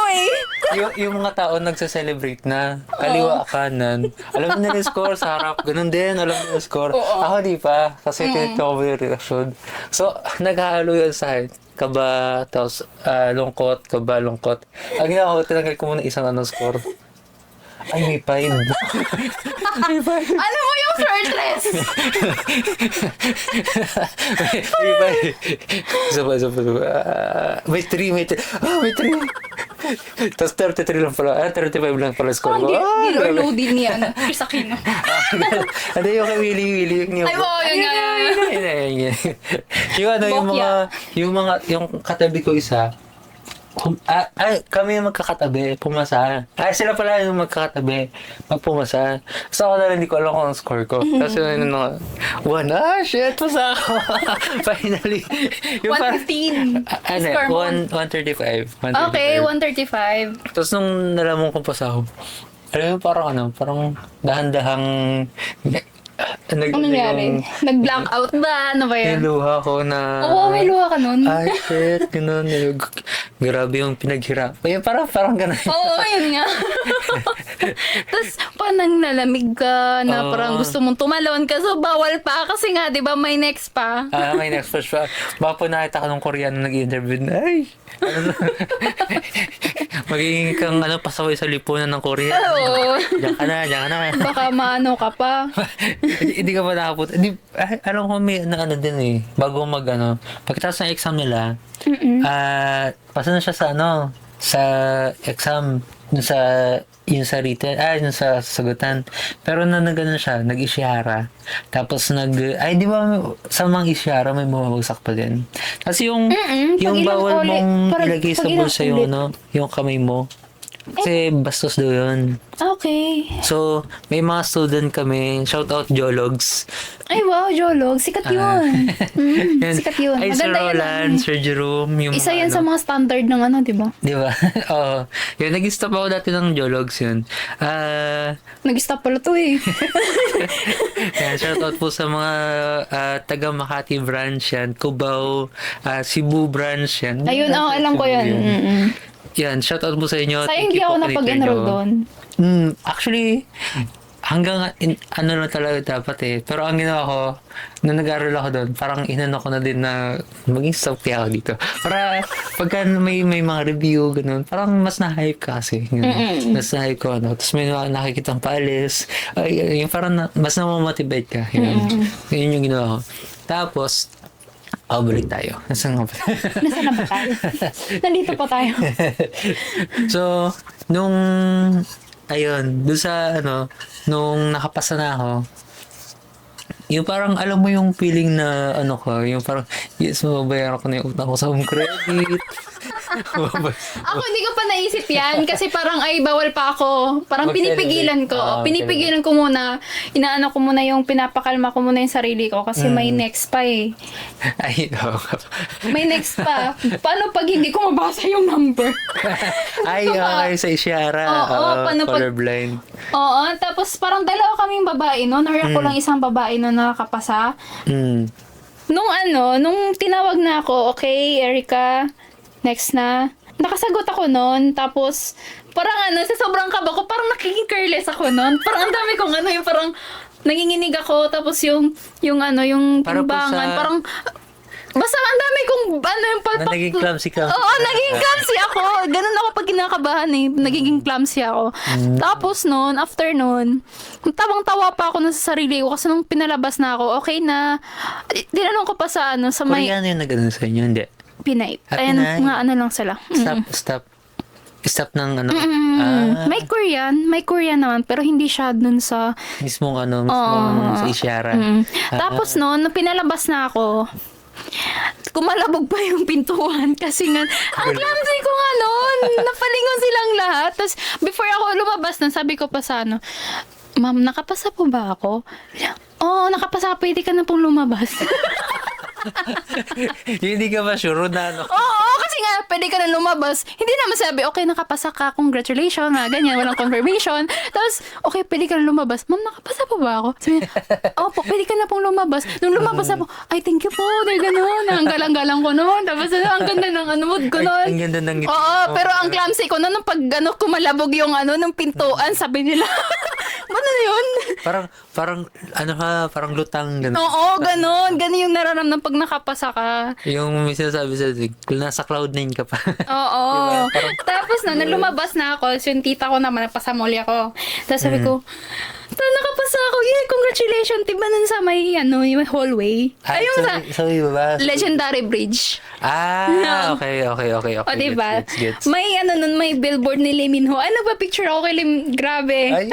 Yung mga tao nagsa-celebrate na, kaliwa, kanan. Alam mo nila yung score sa harap, ganun din, alam mo yung score. Ako di pa, kasi tinito ko yung reaction. So, naghahalo yun sa akin. Kaba, tapos lungkot, kaba, lungkot. Ang ginawa ko, tinanggal ko muna isang score. Ay, may 5. May 5. Ano mo yung shirtless? May 5. May 3. May 3. Tapos 33 lang pala. 35 lang pala score ko. Deal or no deal niya. Chris Aquino. Ano yung kay Willie? Ay, oo, yun nga. Yung katabi ko isa, kami yung magkakatabi, pumasa. Sila pala yung magkakatabi, magpumasa. So ako na lang, hindi ko alam kung ang score ko. Tapos shit, pasa ako. Finally. 115. Score mo. 135. Okay, 135. Tapos nung nalaman kong pasa ako, alam mo, parang dahan-dahang Ano nangyari? Nag-blackout ba? Ano ba may yan? luha ko na... Oo, may luha ka nun. Ay, shit, gano'n. Grabe yung pinaghirap. Ayun, parang gano'n. Oo, yun nga. Tapos, parang nalamig ka na parang gusto mong tumalon ka. So, bawal pa. Kasi nga, di ba, may next pa. May next push pa. Baka po nakita ka nung Koreano nag-interview na, ay, magiging kang pasaway sa lipunan ng Korea. Oo. Diyan ka na. Baka maano ka pa. Hindi ka pa nakapunta. Alam ko may din eh. Bago pagkatapos ng exam nila, pasa na siya sa exam, yung sa written, yung sa sagutan. Pero siya, nag-ishihara. Tapos di ba sa mga ishihara may bumabagsak pa din. Kasi yung Pag ilang bawal ulit, mong parang ilagay sa pag ilang bulsa ulit. yung kamay mo. Kasi bastos daw yun. Okay. So, may mga student kami, shout out Jologs. Ay, wow, Jolog. Sikat yun. Sikat yun. Ay, Sir Maganda yun. Roland, Sir Jerome, yung Isa mga yan sa mga standard ng ano, di ba? Di ba? Oo. Yun, nag-stop ako dati ng Jologs yun. Nag-stop pala to eh. Yan, shout out po sa mga taga Makati branch yan, Cubao, Cebu branch yan. Ayun, alam ko yun. Yan, shout out po sa inyo. Sayang Thank hindi you ako po, Kuya napag-enroll Joe. doon. Actually, hanggang ano na talaga dapat eh. Pero ang ginawa ko, nung nag-aaral ako doon, parang inano ko na din na maging stopy ako dito. Para pagka may mga review, ganun, parang mas na-hype ka kasi. Ganun. Mas na-hype ko, ano. Tapos may mga nakikitang paalis. Yung parang mas na-motivate ka. Yun yung ginawa ko. Tapos, balik tayo. Nasaan nga ba? Nasaan na ba tayo? Nandito pa tayo. So, ayun, doon sa, nung nakapasa na ako, yung parang, alam mo yung feeling na, yung parang, yes, mababayaran ko na yung utang ko sa home credit. Ako hindi ko pa naisip yan kasi parang ay bawal pa ako. Parang pinipigilan ko. Pinipigilan ko muna. Inaano ko muna yung pinapakalma ko muna yung sarili ko kasi may next pa eh. Ay, May next pa. Paano pag hindi ko mabasa yung number? Ay, okay, sa Isyara. Oo, paano pag- colorblind. Oo, tapos parang dalawa kaming babae noon. Or ako lang isang babae na nakakapasa. Nung tinawag na ako, okay, Erica, next na. Nakasagot ako noon, tapos parang sa sobrang kaba ko, parang nagiging careless ako noon. Parang ang dami kong yung parang nanginginig ako, tapos yung Para po timbangan, sa- parang basta ang dami kong yung palpak. Naging clumsy ka. Oo, naging clumsy ako. Ganun ako pag kinakabahan eh. Nagiging clumsy ako. Tapos noon, after noon, tawang-tawa pa ako nun sa sarili ko kasi nung pinalabas na ako, okay na. Dinanong ko pa sa sa may Koreano yung nag-ano sa inyo, hindi? Pinay. Pinay. Ayan, mga lang sila. Stop ng May Korean naman, pero hindi siya dun sa mismong sa Isyara. Tapos noon, nung pinalabas na ako, kumalabog pa yung pintuan kasi nga, ang clumsy ko nga noon. Napalingon silang lahat. Tapos, before ako lumabas na, sabi ko pa sa Ma'am, nakapasa po ba ako? Oo, nakapasa. Pwede ka na pong lumabas. Hindi ka ba sure na Oo, kasi nga, pwede ka na lumabas. Hindi naman sabi, okay, nakapasa ka, congratulations, ganyan, walang confirmation. Tapos, okay, pwede ka na lumabas. Ma'am, nakapasa po ba ako? Sabi niya, opo, pwede ka na pong lumabas. Nung lumabas ako, ay, thank you po, dahil gano'n. Ang galang-galang ko noon. Tapos, ang ganda ng mood ko noon. Ang ganda ng ngiti Oo, mo. pero ang clumsy ko noon, nung pag kumalabog yung ng pintuan, sabi nila, ano yun? Parang lutang gano'n. Oo, gano'n. Gano'n yung nararamdaman pag nakapasa ka. Yung may sinasabi sa nasa cloud9 ka pa. Oo. Diba? Tapos nung lumabas na ako, yung tita ko naman, nagpasamuli ako. Tapos sabi ko, nakapasa ako. Yeah, congratulations. Diba nun sa may, yung hallway? Ayun sa Sabi ba? Legendary Bridge. Okay. O, diba? Gets. May, nun, may billboard ni Lee Min Ho. Ay, nagpa-picture ako kay Grabe. Ay,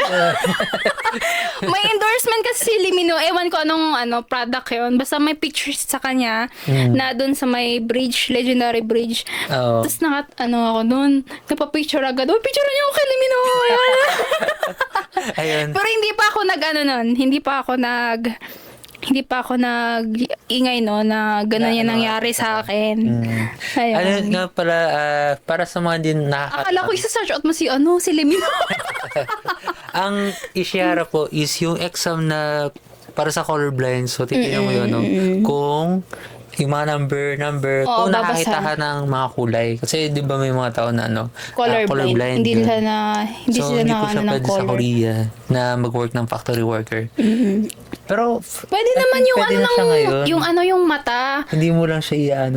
May endorsement kasi si Lee Min Ho. Ewan ko anong product yun. Basta may pictures sa kanya na dun sa may bridge, Legendary Bridge. Oo. Tapos ako nun, napapicture agad. Oh, picture niyo ako kay Lee Min Ho. Ayan. Ayun. Pero hindi pa ako nun. Hindi pa ako ingay no na gano'n yan nangyari sa akin. Ayun. Ano nga pala, para sa mga din Akala ko isa-search out mo si Lee Min Ho. Ang Isyara po is yung exam na para sa colorblind. So, titignan mo yun, no? Kung yung mga number, Oo, kung babasa. nakakita ka ng mga kulay. Kasi, di ba may mga tao na, Colorblind. Hindi yun. sila hindi po siya ng pwede sa color. Korea na mag-work ng factory worker. Pero, Pwede naman yung pwede na siya ngayon. yung mata. Hindi mo lang siya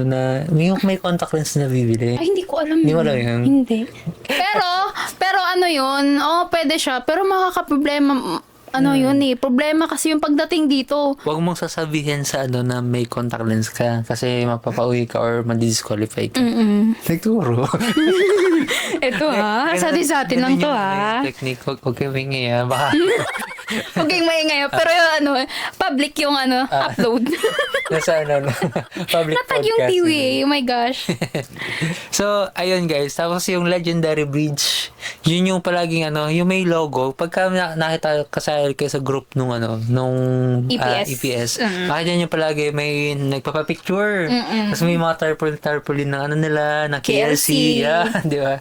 may contact lens na bibili. Ay, hindi ko alam Hindi mo yun. alam yun? Hindi. Pero yun, pwede siya. Pero makakaproblema, yun eh. Problema kasi yung pagdating dito. Huwag mong sasabihin sa na may contact lens ka kasi mapapauwi ka or madidisqualify ka. Nagturo. Ito sa atin lang to Ganun yung technique. Huwag kayo wingi Baka Huwag kayong maingay. Pero yung ano, public yung ano, upload. Nasa ano, public Natag yung podcast. TV eh. Oh my gosh. So, ayun guys. Tapos yung Legendary Bridge, yun yung palaging ano, yung may logo. Pagka nakita kasali kayo sa group nung ano, nung EPS. makita nyo palagi may nagpapapicture. Tapos may mga tarpaulin ng ano nila, ng KLC. KLC. Yeah, di ba?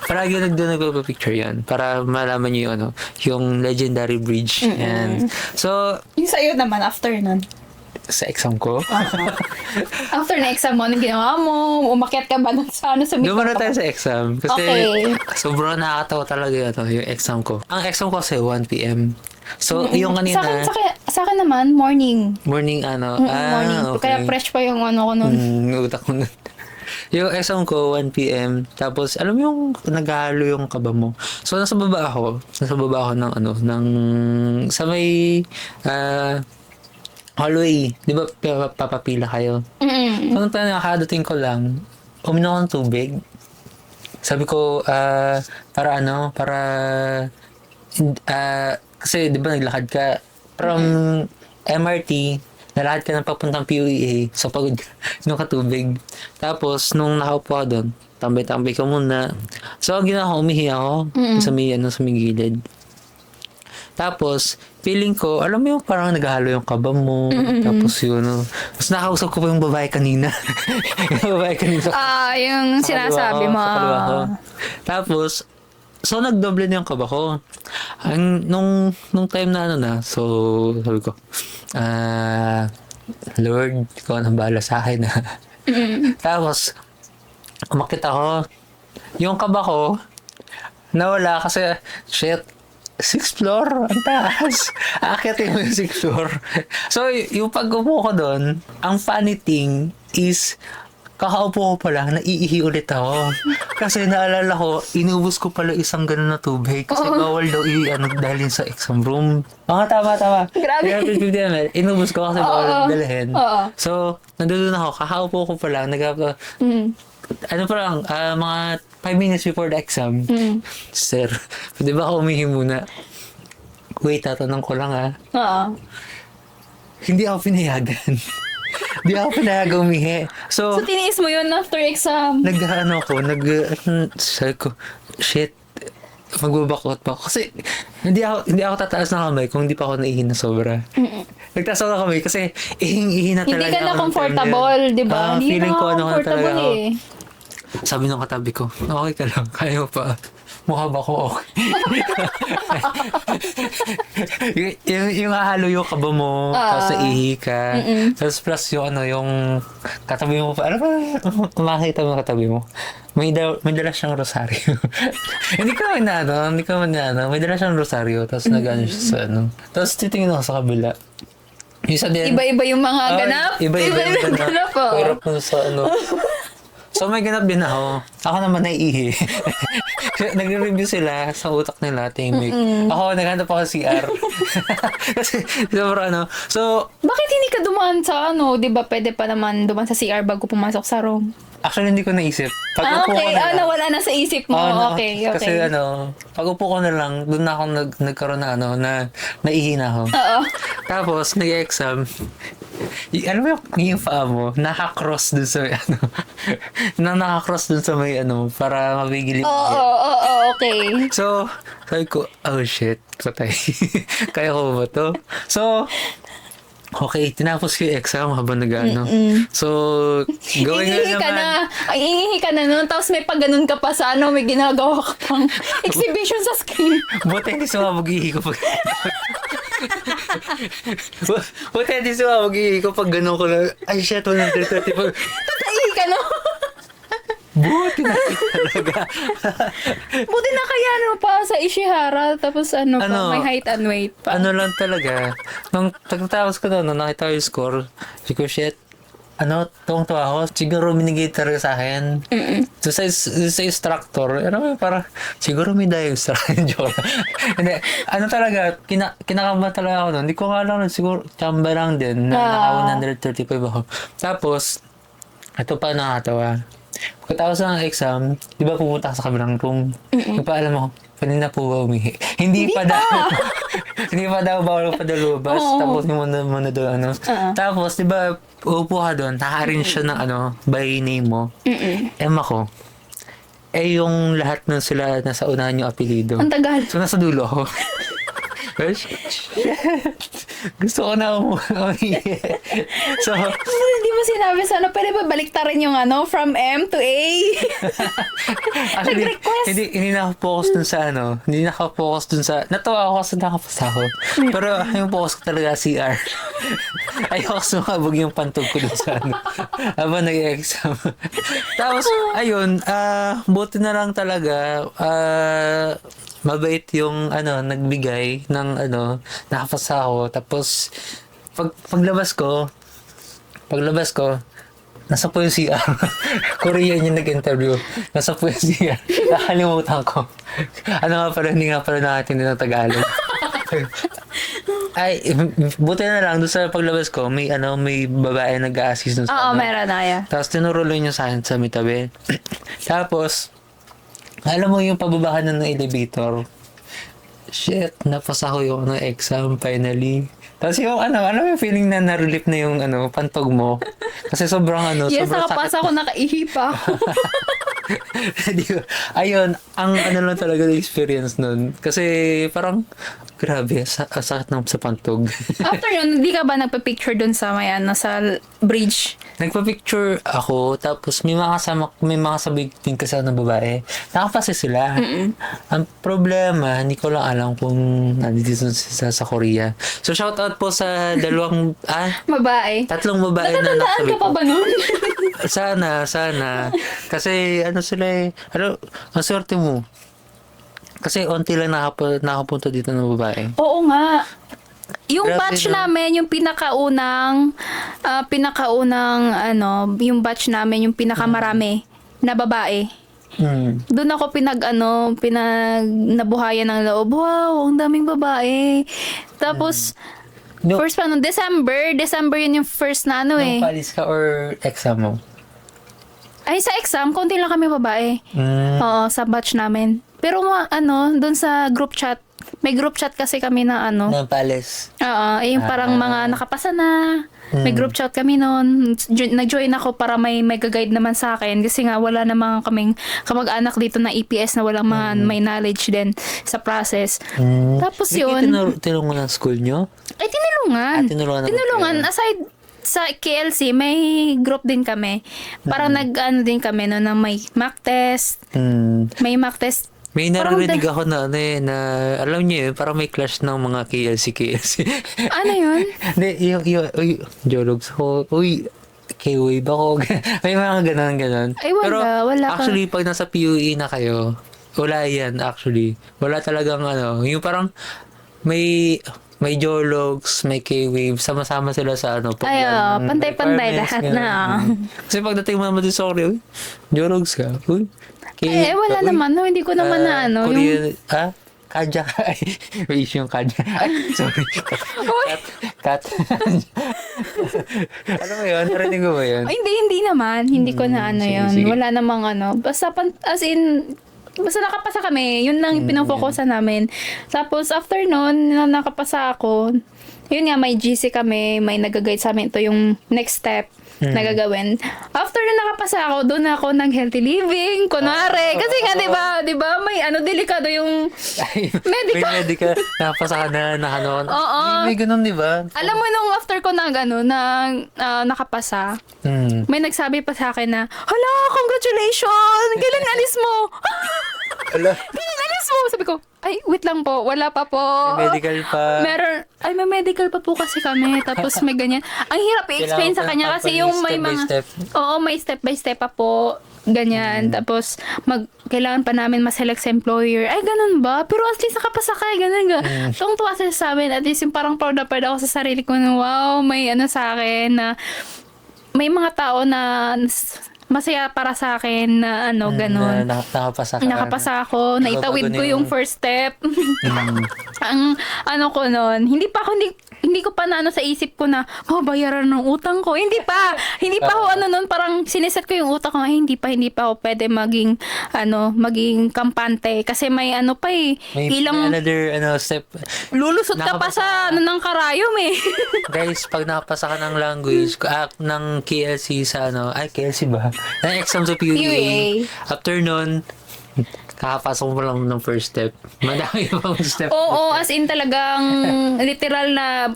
Palagi doon nagpapapicture yan para malaman nyo yung ano, yung Legendary Bridge. Yan. So, Yung sa'yo naman, after nun. sa exam ko, After na exam mo, anong ginawa mo? Umakyat ka ba nun sa ano sa Dumana tayo sa exam. Kasi Okay. sobrang nakakatawa talaga yung exam ko. Ang exam ko kasi 1 p.m. So, yung kanina, Sa akin naman, morning. morning ano, Morning. okay. Kaya fresh pa yung ano ko nun. Utak ko nun. Yung exam ko, 1 p.m. Tapos, alam mo yung naghalo yung kaba mo. So, nasa baba ako ng ano, sa may, hallway. Di ba, papapila kayo? So, nung nakadating ko lang, uminom ako ng tubig. Sabi ko, kasi di ba naglakad ka from MRT, nalakad ka ng papuntang PUEA, so pagod ka, nung katubig. Tapos, nung nakaupo ka doon, tambay-tambay ka muna. So, ang ginawa ko, umihi ako sa may gilid. Tapos, feeling ko, alam mo yung parang naghahalo yung kaba mo. Tapos yun, Tapos nakausap ko pa yung babae kanina. Yung babae kanina. Yung sinasabi mo. Sa kaliwa ko. Tapos, so nagdoble na yung kaba ko. Nung time na ano na, so sabi ko, Lord, ikaw ang bahala sa akin. Tapos, umakit ako. Yung kaba ko, nawala kasi, shit, 6th floor, ang taas. Aakitin mo yung 6th floor. So, yung pag-upo ko doon, ang funny thing is, kakaupo ko pa lang, naiihi ulit ako. Kasi naalala ko, inubos ko pala isang ganun na tubig. Kasi bawal daw dalhin sa exam room. Tama. Grabe. 50 ml. Inubos ko kasi bawal dalhin. Oo. So, nandun ako, kakaupo ko pa lang, ano pa lang, mga 5 minutes before the exam. Sir, pwede ba ako umihi muna? Wait, tatanong ko lang Oo. Hindi ako pinayagan. Hindi ako pinayagan umihi. So, tiniis mo yun after exam? Sabi ko, shit, magbabakot pa ako. Kasi, hindi ako tataas ng kamay kung hindi pa ako naihi na sobra. Nagtaas ako ng kamay kasi ihing-ihi na talaga. Hindi ka na ako ng time comfortable, yun. di ba? Hindi Feeling na ko ano na talaga comfortable ako. eh. Sabi ng katabi ko, okay ka lang, kaya mo pa. Mukha ba ko okay? yung hahalo yung kaba mo, tapos naihi ka. Tapos plus yung katabi mo pa. Ano ba? Makakita mo yung katabi mo. May dala siyang rosaryo. Hindi ko naman na may dala siyang rosaryo. Tapos nag-ano siya sa Tapos titingin ako sa kabila. Isa din. Iba-iba yung mga ganap. Iba-iba yung ganap. po. Hirap mo sa So may ganap din ako. Ako naman naiihi. Nagre-review sila sa utak nila, timing. Ako, naghanap ako sa CR. Kasi, sobrang So, Bakit hindi ka dumaan sa di ba pwede pa naman dumaan sa CR bago pumasok sa room? actually, hindi ko naisip. Pag-upo Okay. ko na lang. Nawala na sa isip mo. Okay. Kasi pag-upo ko na lang, doon na ako nagkaroon na naihi na ako. Oo. Tapos, nag-exam. Alam mo yung paa mo, naka-cross dun sa naka-cross dun sa may para mabigil yung Oo, okay. So, sabi ko, oh shit, patay. Kaya ko ba to? So, okay, tinapos ko yung exam habang So, gawin nga Iihi ka naman. na. Ay, iihi ka na nun. Tapos may pag ganun ka pa sa may ginagawa ka pang exhibition sa screen. Buti hindi sumabog-ihi ko pag... Buti hindi sumabog-ihi ko pag ganun ko lang. Ay shit, 130 pag... Iihi ka na. Buti na talaga. Buti na kaya pa sa Ishihara. Tapos pa, may height and weight pa. Lang talaga. Nung pagkatapos ko nung nakita ko yung score, sabi ko, shit, tuwang-tuwa ako. Siguro minigay talaga sa akin. So, sa instructor, para, siguro may dahil sa akin. Joke. Hindi, talaga, kinakabahan talaga ako nun. Hindi ko nga lang, siguro, chamba lang din, na naka 135 ako. Tapos, ito pa nakatawa. Pagkatapos ng exam, di ba pupunta ka sa kabilang room? Yung pa alam mo, kanina po ba umihi? Hindi pa daw. Hindi pa daw bawal pa daw lumabas. Oo. Tapos yung muna doon, ano. Tapos, di ba, upo ka doon, naka-arrange siya ng ano, by name mo. Ako. Yung lahat ng sila nasa unahan yung apelido. Ang tagal. So, nasa dulo ako. Gusto ko na umihi. So, Hindi mo sinabi sana, pwede ba baliktarin yung ano, from M to A? actually, Nag-request. hindi naka-focus dun sa ano, hindi naka-focus dun sa, natawa ako kasi nakapasa ako. Pero yung focus ko talaga CR. Ayoko sumabog yung pantog ko dun sa ano, habang nag-exam. Tapos, ayun, buti na lang talaga, mabait yung ano, nagbigay ng ano, nakapasa ako. Tapos, paglabas ko, nasa po yung CR. Korean yung nag-interview. Nasa po yung CR. Nakalimutan ko. Ano nga pala, hindi nga pala natin ng Tagalog. Ay, buti na lang, doon sa paglabas ko, may babae nag-a-assist doon sa Oo, ano. meron na yan. Tapos tinuruloy niya sa akin sa may tabi. Tapos, alam mo yung pababa ka na ng elevator. Shit, napasa ko yung exam finally. Tapos yung yung feeling na na-relief na yung pantog mo. Kasi sobrang Yes, sobrang nakapasa ko, nakaihi pa ako. Di ba? Ayun, ang lang talaga yung experience nun. Kasi parang, grabe, sakit ng sa pantog. After yun, hindi ka ba nagpa-picture dun sa sa bridge? Nagpa-picture ako, tapos may mga sabay din kasi ng babae. Nakapasa sila. Ang problema, hindi ko lang alam kung nandito sa Korea. So, shoutout po sa dalawang, Babae. tatlong babae na Natatandaan nakasabi ka pa ko. ba nun? Sana. Kasi sila ang swerte mo. Kasi onti lang nakapunta dito ng babae. Oo nga. Yung Grabe, batch no? namin, yung pinakaunang yung batch namin, yung pinakamarami na babae. Doon ako nabuhayan ng loob. Wow, ang daming babae. Tapos, No, first pa nung December yun yung first na nung eh. palis ka or exam mo? Ay, sa exam, konti lang kami babae. Oo, sa batch namin. Pero doon sa group chat, may group chat kasi kami na Nung palis. Oo, yung parang mga nakapasa na. May group chat kami noon. Nag-join ako para may guide naman sa akin kasi nga wala namang kaming kamag-anak dito na EPS na walang mga may knowledge din sa process. Tapos yun, Tinulungan ng school nyo? ay tinulungan. Tinulungan naman Tinulungan. Aside sa KLC, may group din kami. Parang din kami no, na may mock test. May mock test. May naririnig ako na alam niyo yun, parang may clash ng mga KLC. Ano yun? Hindi, yung jologs ko, K-wave ako. May mga ganon. Ay, wala. Pero, Wala ka. actually, pag nasa PUE na kayo, wala yan, actually. Wala talagang yung parang, may jologs, may K-wave, sama-sama sila sa Ay, pantay-pantay requirements, lahat ganun. na. Kasi pagdating mo naman din sa Korea, jologs ka. Wala naman. No, hindi ko naman na Korean, Kadya ka. Ay, may issue yung kadya. Ay, sorry. Cut. Ano mo yun? Narinig mo ba yun? Ay, hindi naman. Hindi ko na yun. sige. Wala namang Basta, basta nakapasa kami. Yun lang yung pinafokusan namin. Tapos, after nun, na nakapasa ako, yun nga, may GC kami, may nag-guide sa amin. Ito yung next step na gagawin. After na nakapasa ako, doon ako nag-healthy living. Kunwari. Kasi nga, di ba, may delikado yung medical. May medical. Napasa ka na nakanon. Oo. May ganun, di ba? Alam mo, nung after ko na nakapasa, may nagsabi pa sa akin na, hala, congratulations! Kailan alis mo? Ala, Kailan alis mo? Sabi ko, ay, wait lang po, wala pa po. may medical pa. May medical pa po kasi kami. Tapos may ganyan. Ang hirap i-explain sa kanya kasi yung may step by mga... step. Oo, may step by step pa po. Ganyan. Tapos, kailangan pa namin ma-select sa employer. Ay, ganun ba? Pero at least nakapasa ka, ganun. Tuwang-tuwa sila sa amin. At least yung parang proud na proud ako sa sarili ko na, wow, may sa akin na may mga tao na masaya para sa akin na ganun. Nakapasa ka. Nakapasa ako, naitawid ko yung first step. Ang ko noon, hindi hindi ko pa na ano sa isip ko na, bayaran ng utang ko. Hindi pa. Hindi pa ako nun, parang siniset ko yung utang ko, hindi pa ako pwede maging kampante. Kasi may ano pa May ilang, another step. lulusot ka pa sa ng karayom Guys, pag nakapasa ka ng language, ng KLC sa KLC ba? Ng exam sa PUA. PUA. After nun, kakapasok mo lang ng first step. Madami pang step. Oo, as in talagang literal na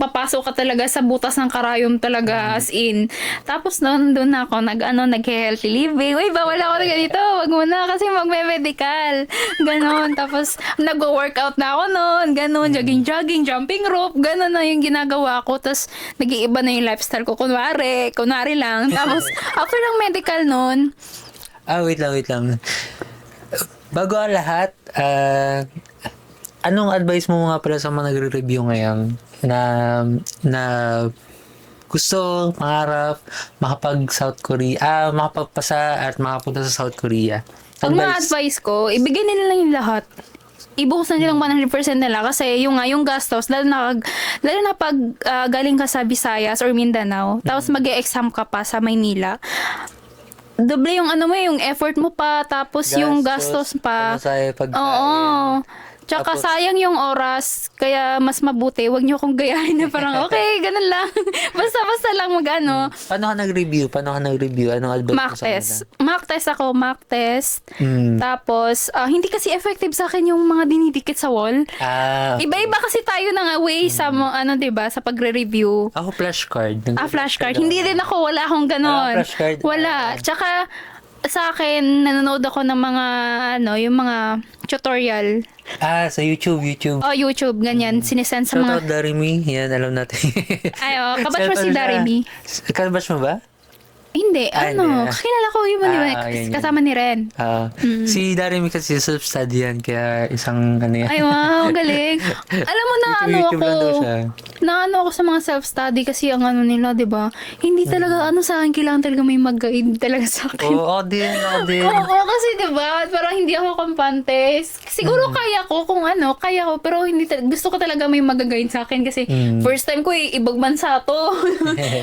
papasok ka talaga sa butas ng karayom talaga, as in. Tapos doon ako nag-healthy living. Uy, bawal ako na ganito. Wag mo na kasi magme-medical. Ganon. Tapos nag-workout na ako noon. Ganon. Jogging, jumping rope. Ganon na yung ginagawa ko. Tapos nag-iiba na yung lifestyle ko. Kunwari lang. Tapos after ng medical noon, Wait lang. Bago ang lahat, anong advice mo nga pala sa mga nagre-review ngayon na gusto, mangarap, makapagpasa at makapunta sa South Korea? ang mga advice ko, ibigay nila lang yung lahat. Ibuhos na nilang 100% nila kasi yung gastos, lalo na pag galing ka sa Visayas or Mindanao, tapos mag-e-exam ka pa sa Maynila, doble yung yung effort mo pa, tapos yung gastos pa. Oo. Tsaka Tapos, sayang yung oras, kaya mas mabuti, wag niyo akong gayahin na parang, okay, ganun lang. Basta lang Paano ka nag-review? Anong advice mo Mock sa test. kanila? Mock test. Tapos, hindi kasi effective sa akin yung mga dinidikit sa wall. Iba-iba kasi tayo ng way sa diba, sa pagre-review. Ako flashcard. Flashcard. Hindi din ako, wala akong ganon. Flashcard. Wala. Tsaka, sa akin, nanonood ako ng mga, yung mga tutorial. Sa YouTube. YouTube, ganyan. Sinesend sa Shoutout mga... Darimi. Yan, alam natin. Kabatch mo si Darimi. Kabatch mo ba? Hindi, hindi. kakilala ko yun, yan. kasama ni Ren. Si Darimi kasi self-study yan, kaya isang yan. Ay, wow, galing. Alam mo na YouTube lang daw siya. ako sa mga self-study kasi ang nila, di ba? Hindi talaga, sa akin, kailangan talaga may mag-guide talaga sa akin. Oo, din. Oo, kasi di ba, parang hindi ako kampante. Siguro kaya ko, pero hindi gusto ko talaga may mag-guide sa akin kasi first time ko ibang bansa to.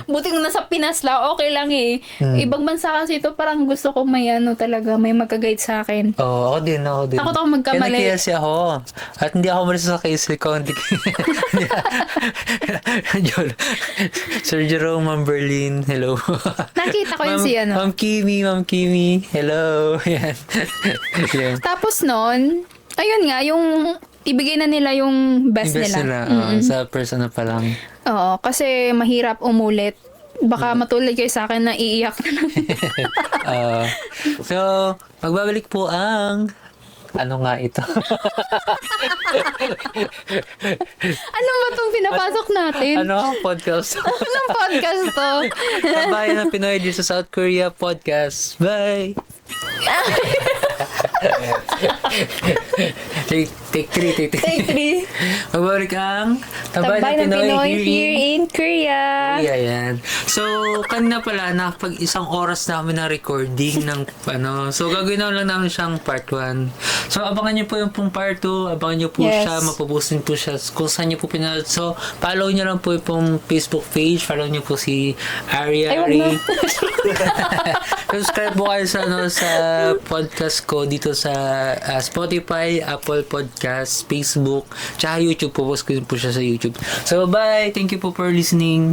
Buti kung nasa Pinas lang, okay lang Ibang bansa kasi ito, parang gusto ko may talaga, may mag-guide sa akin. Oo, ako din. Takot ako magkamali. Kaya nag-KLC ako. At hindi ako malis sa KLC ko. Sir Jerome, Ma'am Berlin, hello. Nakita ko yun Ma'am Kimi, hello. Yan. Tapos nun, ayun nga, yung ibigay na nila yung best nila. Sa personal pa lang. Oo, kasi mahirap umulit. Baka matulad kayo sa akin na iiyak na lang. So, magbabalik po ang... Ano nga ito? Ano ba itong pinapasok natin? Ano ang podcast? Anong podcast to? Kabayan ng Pinoy dito sa South Korea podcast. Bye! Take three. Magbalik ang Tabayan ng Pinoy here in Korea. Yan. So, kanina pala, pag isang oras namin na recording ng So, gagawin lang namin siyang part 1. So, abangan niyo po yung pong part 2. Abangan niyo po siya. Mapapostin po siya kung saan niyo po pinanood. So, follow niyo lang po yung pong Facebook page. Follow niyo po si Aria Ray. Subscribe po kayo sa podcast ko dito sa Spotify, Apple Podcast, Facebook, tsaka YouTube po. Post ko po siya sa YouTube. So, bye! Thank you po for listening.